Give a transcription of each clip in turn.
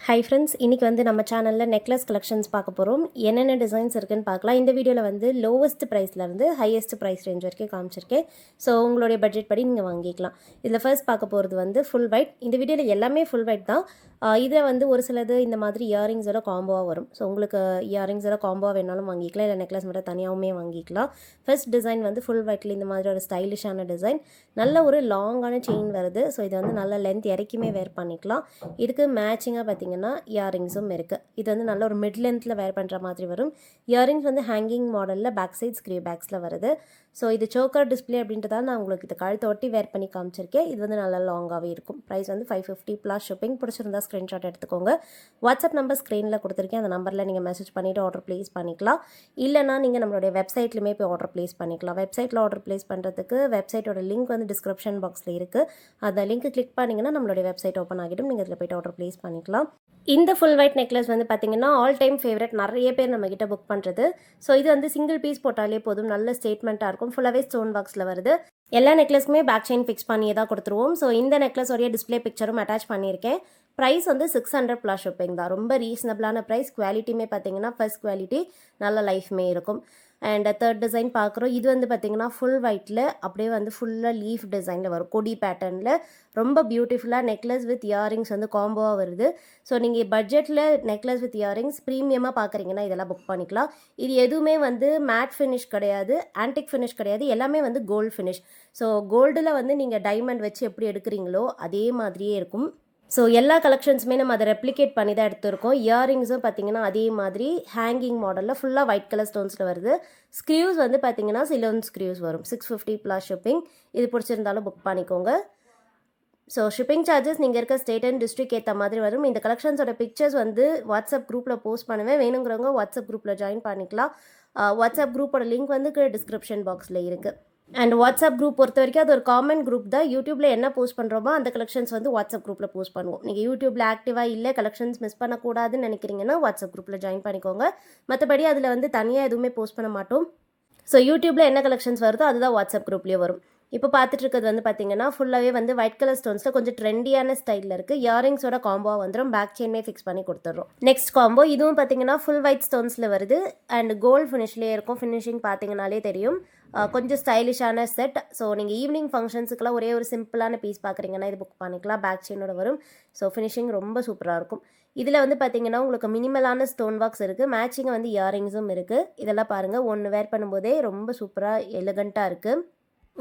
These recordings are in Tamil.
ஹை ஃப்ரெண்ட்ஸ், இன்றைக்கி வந்து நம்ம சேனலில் நெக்லஸ் கலெக்ஷன்ஸ் பார்க்க போகிறோம். என்னென்ன டிசைன்ஸ் இருக்குன்னு பார்க்கலாம். இந்த வீடியோவில் வந்து லோவஸ்ட் ப்ரைஸ்லேருந்து ஹையஸ்ட் ப்ரைஸ் ரேஞ்ச் வரைக்கும் காமிச்சிருக்கேன். ஸோ உங்களுடைய பட்ஜெட் படி நீங்கள் வாங்கிக்கலாம். இதில் ஃபர்ஸ்ட் பார்க்க போகிறது வந்து ஃபுல் ஒயிட். இந்த வீடியோவில் எல்லாமே ஃபுல் ஒயிட் தான். இதில் வந்து ஒரு சிலது இந்த மாதிரி இயரிங்ஸோட காம்போவாக வரும். ஸோ உங்களுக்கு இயரிங்ஸோட காம்போவாக வேணாலும் வாங்கிக்கலாம், இல்லை நெக்லஸ் மட்டும் தனியாகவுமே வாங்கிக்கலாம். ஃபர்ஸ்ட் டிசைன் வந்து ஃபுல் ஒயிட்டில் இந்த மாதிரி ஒரு ஸ்டைலிஷான டிசைன், நல்ல ஒரு லாங்கான செயின் வருது. ஸோ இது வந்து நல்ல லென்த் இறக்கியுமே வேர் பண்ணிக்கலாம். இதுக்கு மேட்சிங்காக பார்த்தீங்கன்னா இயரிங்ஸும் இருக்குது. இது வந்து நல்ல ஒரு மிட் லென்த்தில் வேர் பண்ணுற மாதிரி வரும். இயரிங்ஸ் வந்து ஹேங்கிங் மாடலில் பேக் சைட் ஸ்க்ரீ பேக்ஸில் வருது. ஸோ இது சோக்கர் டிஸ்பிளே அப்படின்றதால நான் உங்களுக்கு இது கழுத்தை ஒட்டி வேர் பண்ணி காமிச்சிருக்கேன். இது வந்து நல்லா லாங்காகவே இருக்கும். ப்ரைஸ் வந்து 550 ப்ளஸ் ஷிப்பிங். பிடிச்சிருந்தா ஸ்க்ரீன்ஷாட் எடுத்துக்கோங்க. வாட்ஸ்அப் நம்பர் ஸ்க்ரீனில் கொடுத்துருக்கேன். அந்த நம்பரில் நீங்கள் மெசேஜ் பண்ணிவிட்டு ஆர்டர் ப்ளேஸ் பண்ணிக்கலாம். இல்லைனா நீங்கள் நம்மளுடைய வெப்சைட்லையுமே போய் ஆர்டர் ப்ளேஸ் பண்ணிக்கலாம். வெப்சைட்டில் ஆர்டர் ப்ளேஸ் பண்ணுறதுக்கு வெப்சைட்டோட லிங்க் வந்து டிஸ்கிரிப்ஷன் பாக்ஸில் இருக்குது. அந்த லிங்க் கிளிக் பண்ணிங்கன்னா நம்மளுடைய வெப்சைட் ஓப்பன் ஆகிடும். நீங்கள் இதில் போய்ட்டு ஆர்டர் ப்ளேஸ் பண்ணிக்கலாம். இந்த ஃபுல் ஒயிட் நெக்லஸ் வந்து பார்த்தீங்கன்னா ஆல் டைம் ஃபேவரட், நிறைய பேர் நம்மக்கிட்ட புக் பண்ணுறது. ஸோ இது வந்து சிங்கிள் பீஸ் போட்டாலே போதும், நல்ல ஸ்டேட்மெண்ட்டாக இருக்கும். ஃபுல்லாகவே ஸ்டோன் பாக்ஸில் வருது. எல்லா நெக்லஸ்க்குமே பேக் செயின் ஃபிக்ஸ் பண்ணியே தான் கொடுத்துருவோம். ஸோ இந்த நெக்லஸோடைய டிஸ்பிளே பிக்சரும் அட்டாச் பண்ணியிருக்கேன். ப்ரைஸ் வந்து 600 ப்ளஸ் ஷிப்பிங் தான். ரொம்ப ரீசனபிளான ப்ரைஸ். குவாலிட்டியுமே பார்த்தீங்கன்னா ஃபர்ஸ்ட் குவாலிட்டி, நல்ல லைஃப்மே இருக்கும். அண்ட் தேர்ட் டிசைன் பார்க்குறோம். இது வந்து பார்த்திங்கன்னா ஃபுல் ஒயிட்டில் அப்படியே வந்து ஃபுல்லாக லீஃப் டிசைனில் வரும், கொடி பேட்டர்னில். ரொம்ப பியூட்டிஃபுல்லாக நெக்லஸ் வித் இயரிங்ஸ் வந்து காம்போவாக வருது. ஸோ நீங்கள் பட்ஜெட்டில் நெக்லஸ் வித் இயரிங்ஸ் ப்ரீமியமாக பார்க்குறீங்கன்னா இதெல்லாம் புக் பண்ணிக்கலாம். இது எதுவுமே வந்து மேட் ஃபினிஷ் கிடையாது, ஆன்டிக் ஃபினிஷ் கிடையாது, எல்லாமே வந்து கோல்டு ஃபினிஷ். ஸோ கோல்டில் வந்து நீங்கள் டைமண்ட் வச்சு எப்படி எடுக்கிறீங்களோ அதே மாதிரியே இருக்கும். ஸோ எல்லா கலெக்ஷன்ஸுமே நம்ம அதை ரெப்ளிகேட் பண்ணி தான் எடுத்துருக்கோம். இயரிங்ஸும் பார்த்தீங்கன்னா அதே மாதிரி ஹேங்கிங் மாடலில் ஃபுல்லாக ஒயிட் கலர் ஸ்டோன்ஸில் வருது. ஸ்க்ரீவ்ஸ் வந்து பார்த்தீங்கன்னா சிலோன் ஸ்க்ரீவ்ஸ் வரும். 650 ப்ளஸ் ஷிப்பிங். இது பிடிச்சிருந்தாலும் புக் பண்ணிக்கோங்க. ஸோ ஷிப்பிங் சார்ஜஸ் நீங்கள் இருக்க ஸ்டேட் அண்ட் டிஸ்ட்ரிக்ட் ஏற்ற மாதிரி வரும். இந்த கலெக்ஷன்ஸோட பிக்சர்ஸ் வந்து வாட்ஸ்அப் குரூப்பில் போஸ்ட் பண்ணுவேன். வேணுங்கிறவங்க வாட்ஸ்அப் குரூப்பில் ஜாயின் பண்ணிக்கலாம். வாட்ஸ்அப் குரூப்போட லிங்க் வந்து டிஸ்கிரிப்ஷன் பாக்ஸில் இருக்குது. அண்ட் வாட்ஸ்அப் குரூப் பொறுத்த வரைக்கும் அது ஒரு காமன் குரூப் தான். யூடியூப்பில் என்ன போஸ்ட் பண்ணுறோமோ அந்த கலெக்ஷன்ஸ் வந்து வாட்ஸ்அப் குரூப்பில் போஸ்ட் பண்ணுவோம். நீங்கள் யூடியூப்பில் ஆக்டிவாக இல்லை, கலெக்ஷன்ஸ் மிஸ் பண்ணக்கூடாதுன்னு நினைக்கிறீங்கன்னா வாட்ஸ்அப் குரூப்பில் ஜாயின் பண்ணிக்கோங்க. மற்றபடி அதில் வந்து தனியாக எதுவுமே போஸ்ட் பண்ண மாட்டோம். ஸோ யூடியூப்பில் என்ன கலெக்ஷன்ஸ் வருதோ அதுதான் வாட்ஸ்அப் குரூப்லேயே வரும். இப்போ பார்த்துட்டு இருக்கிறது வந்து பார்த்தீங்கன்னா ஃபுல்லாகவே வந்து ஒயிட் கலர் ஸ்டோன்ஸில் கொஞ்சம் ட்ரெண்டியான ஸ்டைலில் இருக்குது. இயரிங்ஸோட காம்போவாக வந்துடும். பேக் செயினே ஃபிக்ஸ் பண்ணி கொடுத்துட்றோம். நெக்ஸ்ட் காம்போ இதுவும் பார்த்தீங்கன்னா ஃபுல் ஒயிட் ஸ்டோன்ஸில் வருது அண்ட் கோல்டு ஃபினிஷ்லேயே இருக்கும். ஃபினிஷிங் பார்த்தீங்கனாலே தெரியும். கொஞ்சம் ஸ்டைலிஷான செட். ஸோ நீங்கள் ஈவினிங் ஃபங்க்ஷன்ஸுக்கெல்லாம் ஒரே ஒரு சிம்பிளான பீஸ் பார்க்குறீங்கன்னா இது புக் பண்ணிக்கலாம். பேக் செயினோட வரும். ஸோ ஃபினிஷிங் ரொம்ப சூப்பராக இருக்கும். இதில் வந்து பார்த்தீங்கன்னா உங்களுக்கு மினிமலான ஸ்டோன் பாக்ஸ் இருக்குது. மேட்சிங்காக வந்து இயரிங்ஸும் இருக்குது. இதெல்லாம் பாருங்கள், ஒன்று வேர் பண்ணும்போதே ரொம்ப சூப்பராக எலிகண்ட்டாக இருக்குது.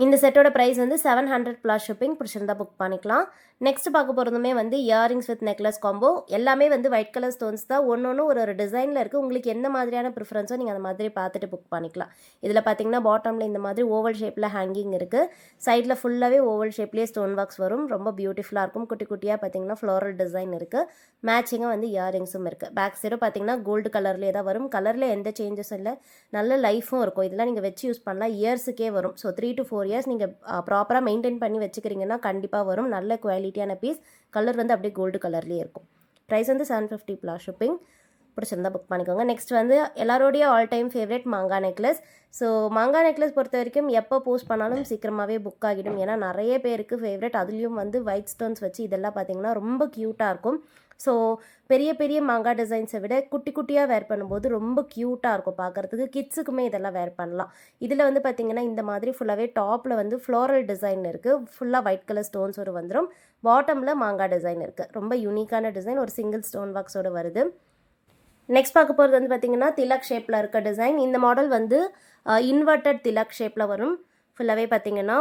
இந்த செட்டோட ப்ரைஸ் வந்து 700 ப்ளஸ் ஷிப்பிங். பிடிச்சிருந்தா புக் பண்ணிக்கலாம். நெக்ஸ்ட் பார்க்க போகிறதுமே வந்து இயரிங்ஸ் வித் நெக்லஸ் காம்போ. எல்லாமே வந்து ஒயிட் கலர் ஸ்டோன்ஸ் தான். ஒன்று ஒரு டிசைனில் இருக்குது. உங்களுக்கு எந்த மாதிரியான ப்ரிஃபரன்ஸோ நீங்கள் அந்த மாதிரி பார்த்துட்டு புக் பண்ணிக்கலாம். இதில் பார்த்தீங்கன்னா பாட்டமில் இந்த மாதிரி ஓவல் ஷேப்பில் ஹேங்கிங் இருக்குது. சைடில் ஃபுல்லாகவே ஓவல் ஷேப்லேயே ஸ்டோன் பாக்ஸ் வரும். ரொம்ப பியூட்டிஃபுல்லாக இருக்கும். குட்டி குட்டியாக பார்த்தீங்கன்னா ஃப்ளோரல் டிசைன் இருக்குது. மேட்சிங்காக வந்து இயரிங்ஸும் இருக்குது. பேக் சைடும் பார்த்தீங்கன்னா கோல்டு கலர்லேயே தான் வரும். கலரில் எந்த சேஞ்சஸும் இல்லை. நல்ல லைஃபும் இருக்கும். இதெல்லாம் நீங்கள் வச்சு யூஸ் பண்ணலாம். இயர்ஸுக்கே வரும். ஸோ 3 to 4 இயர்ஸ் நீங்கள் ப்ராப்பராக மெயின்டைன் பண்ணி வச்சுக்கிறீங்கன்னா கண்டிப்பாக வரும். நல்ல குவாலிட்டியான பீஸ். கலர் வந்து அப்படியே கோல்டு கலர்லேயே இருக்கும். ப்ரைஸ் வந்து 750 ப்ளஸ் ஷிப்பிங். பிடிச்சிருந்தா புக் பண்ணிக்கோங்க. நெக்ஸ்ட் வந்து எல்லாரோடைய ஆல் டைம் ஃபேவரட் மாங்காய் நெக்லஸ். ஸோ மாங்காய் நெக்லஸ் பொறுத்த வரைக்கும் எப்போ போஸ்ட் பண்ணாலும் சீக்கிரமாகவே புக் ஆகிடும். ஏன்னா நிறைய பேருக்கு ஃபேவரட். அதுலேயும் வந்து ஒயிட் ஸ்டோன்ஸ் வச்சு இதெல்லாம் பார்த்தீங்கன்னா ரொம்ப க்யூட்டாக இருக்கும். ஸோ பெரிய பெரிய மாங்காய் டிசைன்ஸை விட குட்டி குட்டியாக வேர் பண்ணும்போது ரொம்ப க்யூட்டாக இருக்கும் பார்க்குறதுக்கு. கிட்ஸுக்குமே இதெல்லாம் வேர் பண்ணலாம். இதில் வந்து பார்த்திங்கன்னா இந்த மாதிரி ஃபுல்லாகவே டாப்பில் வந்து ஃப்ளோரல் டிசைன் இருக்குது. ஃபுல்லாக ஒயிட் கலர் ஸ்டோன்ஸ் ஒரு வந்துடும். பாட்டமில் மாங்காய் டிசைன் இருக்குது. ரொம்ப யூனிக்கான டிசைன். ஒரு சிங்கிள் ஸ்டோன் பாக்ஸோடு வருது. நெக்ஸ்ட் பார்க்க போகிறது வந்து பார்த்திங்கன்னா திலக் ஷேப்பில் இருக்க டிசைன். இந்த மாடல் வந்து இன்வெர்டட் திலக் ஷேப்பில் வரும். ஃபுல்லாகவே பார்த்தீங்கன்னா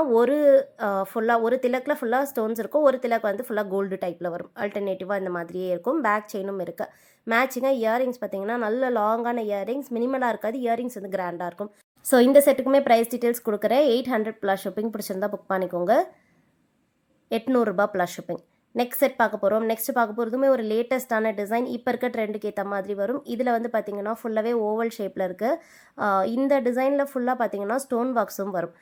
ஒரு திலக்கில் ஃபுல்லாக ஸ்டோன்ஸ் இருக்கும். ஒரு திலக் வந்து ஃபுல்லாக கோல்டு டைப்பில் வரும். ஆல்டர்னேட்டிவாக இந்த மாதிரியே இருக்கும். பேக் செயினும் இருக்குது. மேட்சிங்காக இயரிங்ஸ் பார்த்தீங்கன்னா நல்ல லாங்கான இயரிங்ஸ், மினிமலாக இருக்காது. இயரிங்ஸ் வந்து கிராண்டாக இருக்கும். ஸோ இந்த செட்டுக்குமே ப்ரைஸ் டீட்டெயில்ஸ் கொடுக்குறேன். 800 ப்ளஸ் ஷிப்பிங். பிடிச்சிருந்தா புக் பண்ணிக்கோங்க. 800 ப்ளஸ் ஷிப்பிங். நெக்ஸ்ட் செட் பார்க்க போகிறோம். நெக்ஸ்ட் பார்க்க போகிறதுமே ஒரு லேட்டஸ்ட்டான டிசைன். இப்போ இருக்க ட்ரெண்டுக்கு ஏற்ற மாதிரி வரும். இதில் வந்து பார்த்தீங்கன்னா ஃபுல்லாகவே ஓவல் ஷேப்பில் இருக்குது. இந்த டிசைனில் ஃபுல்லாக பார்த்தீங்கன்னா ஸ்டோன் பாக்ஸும் வரும்.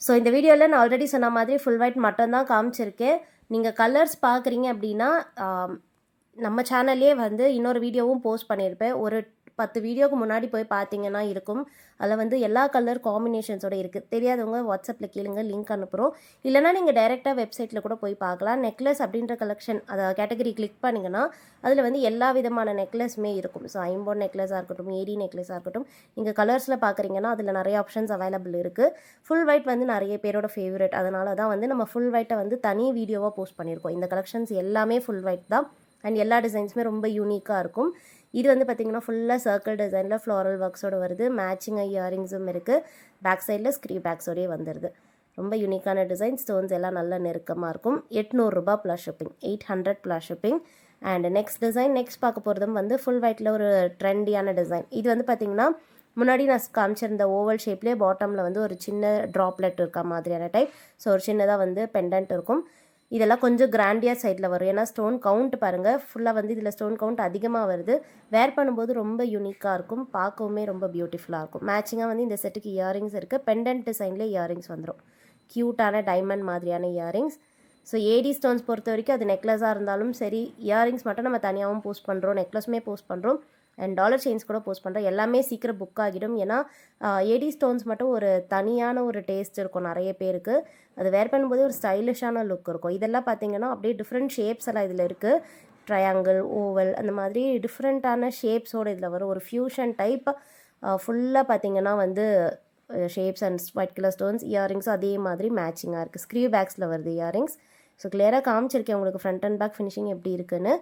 ஸோ இந்த வீடியோவில் நான் ஆல்ரெடி சொன்ன மாதிரி ஃபுல் ஒயிட் மட்டும்தான் காமிச்சிருக்கேன். நீங்கள் கலர்ஸ் பார்க்குறீங்க அப்படின்னா நம்ம சேனல்லே வந்து இன்னொரு வீடியோவும் போஸ்ட் பண்ணியிருப்பேன். ஒரு 10 வீடியோக்கு முன்னாடி போய் பார்த்தீங்கன்னா இருக்கும். அதில் வந்து எல்லா கலர் காம்பினேஷன்ஸோட இருக்குது. தெரியாதவங்க வாட்ஸ்அப்பில் கேளுங்க, லிங்க் அனுப்புகிறோம். இல்லைனா நீங்கள் டைரெக்டாக வெப்சைட்டில் கூட போய் பார்க்கலாம். நெக்லஸ் அப்படின்ற கலெக்ஷன் அதை கேட்டகரி கிளிக் பண்ணிங்கன்னா அதில் வந்து எல்லா விதமான நெக்லஸுமே இருக்கும். ஸோ ஐம்போன் நெக்லஸாக இருக்கட்டும், ஏடி நெக்லஸாக இருக்கட்டும், நீங்கள் கலர்ஸில் பார்க்குறீங்கன்னா அதில் நிறைய ஆப்ஷன்ஸ் அவைலபிள் இருக்குது. ஃபுல் ஒயிட் வந்து நிறைய பேரோட ஃபேவரட். அதனால தான் வந்து நம்ம ஃபுல் ஒயிட்டை வந்து தனி வீடியோவாக போஸ்ட் பண்ணியிருக்கோம். இந்த கலெக்ஷன்ஸ் எல்லாமே ஃபுல் ஒயிட் தான். அண்ட் எல்லா டிசைன்ஸுமே ரொம்ப யூனிக்காக இருக்கும். இது வந்து பார்த்திங்கன்னா ஃபுல்லாக சர்க்கிள் டிசைனில் ஃப்ளாரல் ஒர்க்ஸோடு வருது. மேட்சிங்காக இயரிங்ஸும் இருக்குது. பேக் சைடில் ஸ்க்ரீ பேக்ஸோடயே வந்துடுது. ரொம்ப யூனிக்கான டிசைன். ஸ்டோன்ஸ் எல்லாம் நல்லா நெருக்கமாக இருக்கும். 800 ரூபா plus shipping, 800 plus shipping. And next design next பார்க்க போகிறதும் வந்து ஃபுல் ஒயிட்டில் ஒரு ட்ரெண்டியான டிசைன். இது வந்து பார்த்திங்கன்னா முன்னாடி நான் காமிச்சிருந்த ஓவல் ஷேப்லேயே பாட்டமில் வந்து ஒரு சின்ன ட்ராப்லெட் இருக்க மாதிரியான டைப். ஸோ ஒரு சின்னதாக வந்து பெண்டன்ட் இருக்கும். இதெல்லாம் கொஞ்சம் கிராண்டியர் சைடில் வரும். ஏன்னா ஸ்டோன் கவுண்ட் பாருங்கள், ஃபுல்லாக வந்து இதில் ஸ்டோன் கவுண்ட் அதிகமாக வருது. வேர் பண்ணும்போது ரொம்ப யூனிக்காக இருக்கும், பார்க்கவுமே ரொம்ப பியூட்டிஃபுல்லாக இருக்கும். மேட்சிங்காக வந்து இந்த செட்டுக்கு இயரிங்ஸ் இருக்குது. பெண்டன்ட் டிசைன்லேயே இயரிங்ஸ் வந்துடும். க்யூட்டான டைமண்ட் மாதிரியான இயரிங்ஸ். ஸோ ஏடி ஸ்டோன்ஸ் பொறுத்த வரைக்கும் அது நெக்லஸாக இருந்தாலும் சரி, இயரிங்ஸ் மட்டும் நம்ம தனியாகவும் போஸ்ட் பண்ணுறோம், நெக்லஸுமே போஸ்ட் பண்ணுறோம், அண்ட் டாலர் செயின்ஸ் கூட போஸ்ட் பண்ணுறோம். எல்லாமே சீக்கிரம் புக் ஆகிடும். ஏன்னா ஏடி ஸ்டோன்ஸ் மட்டும் ஒரு தனியான ஒரு டேஸ்ட் இருக்கும் நிறைய பேருக்கு. அது வேர் பண்ணும்போது ஒரு ஸ்டைலிஷான லுக் இருக்கும். இதெல்லாம் பார்த்திங்கன்னா அப்படியே டிஃப்ரெண்ட் ஷேப்ஸ் எல்லாம் இதில் இருக்குது. ட்ரையாங்கிள், ஓவல், அந்த மாதிரி டிஃப்ரெண்ட்டான ஷேப்ஸோடு இதில் வரும். ஒரு ஃப்யூஷன் டைப். ஃபுல்லாக பார்த்திங்கன்னா வந்து shapes and white colour stones. இயரிங்ஸும் அதே மாதிரி மேட்சிங்காக இருக்குது. ஸ்க்ரீவ் பேக்ஸில் வருது இயரிங்ஸ். ஸோ கிளியராக காமிச்சிருக்கேன் உங்களுக்கு ஃப்ரண்ட் அண்ட் பேக் ஃபினிஷிங் எப்படி இருக்குன்னு.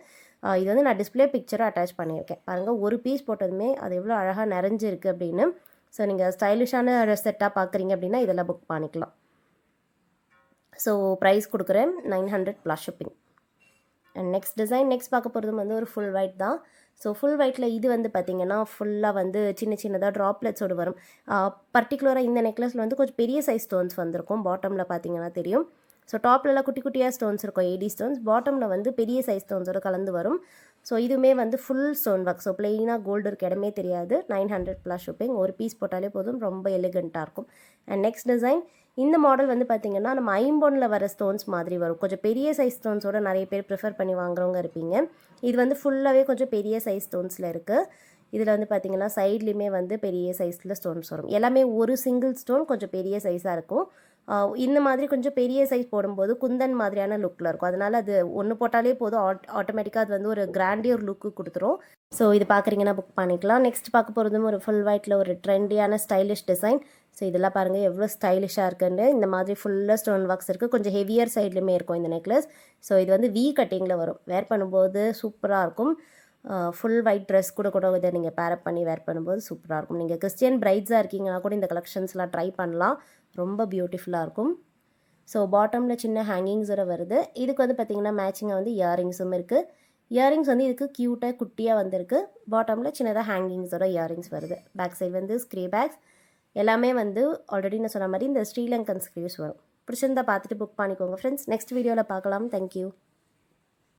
இது வந்து நான் டிஸ்பிளே பிக்சரை அட்டாச் பண்ணியிருக்கேன் பாருங்கள். ஒரு பீஸ் போட்டதுமே அது எவ்வளோ அழகாக நிறைஞ்சிருக்கு அப்படின்னு. ஸோ நீங்கள் ஸ்டைலிஷான செட்டாக பார்க்குறீங்க அப்படின்னா இதெல்லாம் புக் பண்ணிக்கலாம். ஸோ ப்ரைஸ் கொடுக்குறேன் 900 plus shipping. And next design next பார்க்க போகிறதும் வந்து ஒரு ஃபுல் ஒயிட் தான். ஸோ ஃபுல் ஒயிட்டில் இது வந்து பார்த்திங்கன்னா ஃபுல்லாக வந்து சின்ன சின்னதாக ட்ராப்லெட்ஸோடு வரும். பர்டிகுலராக இந்த நெக்லஸில் வந்து கொஞ்சம் பெரிய சைஸ் ஸ்டோன்ஸ் வந்திருக்கும். பாட்டமில் பார்த்திங்கன்னா தெரியும். ஸோ டாப்லலாம் குட்டி குட்டியாக ஸ்டோன்ஸ் இருக்கும், ஏடி ஸ்டோன்ஸ். பாட்டமில் வந்து பெரிய சைஸ் ஸ்டோன்ஸோடு கலந்து வரும். ஸோ இதுவுமே வந்து ஃபுல் ஸ்டோன் ஒர்க். ஸோ பிளெயினாக கோல்டு இருக்க இடமே தெரியாது. 900 ப்ளஸ் ஷிப்பிங். ஒரு பீஸ் போட்டாலே போதும், ரொம்ப எலிகண்ட்டாக இருக்கும். அண்ட் நெக்ஸ்ட் டிசைன் இந்த மாடல் வந்து பார்த்திங்கன்னா நம்ம ஐம்போனில் வர ஸ்டோன்ஸ் மாதிரி வரும். கொஞ்சம் பெரிய சைஸ் ஸ்டோன்ஸோடு நிறைய பேர் ப்ரிஃபர் பண்ணி வாங்குறவங்க இருப்பீங்க. இது வந்து ஃபுல்லாகவே கொஞ்சம் பெரிய சைஸ் ஸ்டோன்ஸில் இருக்குது. இதில் வந்து பார்த்திங்கன்னா சைட்லேயுமே வந்து பெரிய சைஸில் ஸ்டோன்ஸ் வரும். எல்லாமே ஒரு சிங்கிள் ஸ்டோன் கொஞ்சம் பெரிய சைஸாக இருக்கும். இந்த மாதிரி கொஞ்சம் பெரிய சைஸ் போடும்போது குந்தன் மாதிரியான லுக்கில் இருக்கும். அதனால் அது ஒன்று போட்டாலே போதும், ஆட்டோமேட்டிக்காக அது வந்து ஒரு கிராண்டியர் லுக்கு கொடுத்துரும். ஸோ இது பார்க்குறீங்கன்னா புக் பண்ணிக்கலாம். நெக்ஸ்ட் பார்க்க போகிறதும் ஒரு ஃபுல் ஒயிட்டில் ஒரு ட்ரெண்டியான ஸ்டைலிஷ் டிசைன். ஸோ இதெல்லாம் பாருங்கள் எவ்வளோ ஸ்டைலிஷாக இருக்குன்னு. இந்த மாதிரி ஃபுல்லாக ஸ்டோன் ஒர்க்ஸ் இருக்குது. கொஞ்சம் ஹெவியர் சைட்லையுமே இருக்கும் இந்த நெக்லஸ். ஸோ இது வந்து வி கட்டிங்கில் வரும். வேர் பண்ணும்போது சூப்பராக இருக்கும். ஃபுல் ஒயிட் ட்ரெஸ் கூட இதை நீங்கள் பேரப் பண்ணி வேர் பண்ணும்போது சூப்பராக இருக்கும். நீங்கள் கிறிஸ்டியன் பிரைட்ஸாக இருக்கீங்கன்னா கூட இந்த கலெக்ஷன்ஸ்லாம் ட்ரை பண்ணலாம். ரொம்ப பியூட்டிஃபுல்லாக இருக்கும். ஸோ பாட்டமில் சின்ன ஹேங்கிங்ஸோட வருது. இதுக்கு வந்து பார்த்திங்கன்னா மேட்சிங்காக வந்து இயரிங்ஸும் இருக்குது. இயரிங்ஸ் வந்து இதுக்கு க்யூட்டாக குட்டியாக வந்திருக்கு. பாட்டமில் சின்னதாக ஹேங்கிங்ஸோட இயரிங்ஸ் வருது. பேக் சைடு வந்து ஸ்க்ரீ பேக்ஸ். எல்லாமே வந்து ஆல்ரெடி நான் சொன்ன மாதிரி இந்த ஸ்ரீலங்கன் ஸ்க்ரீவ்ஸ் வரும். பிடிச்சிருந்தா பார்த்துட்டு புக் பண்ணிக்கோங்க ஃப்ரெண்ட்ஸ். நெக்ஸ்ட் வீடியோவில் பார்க்கலாம். தேங்க்யூ.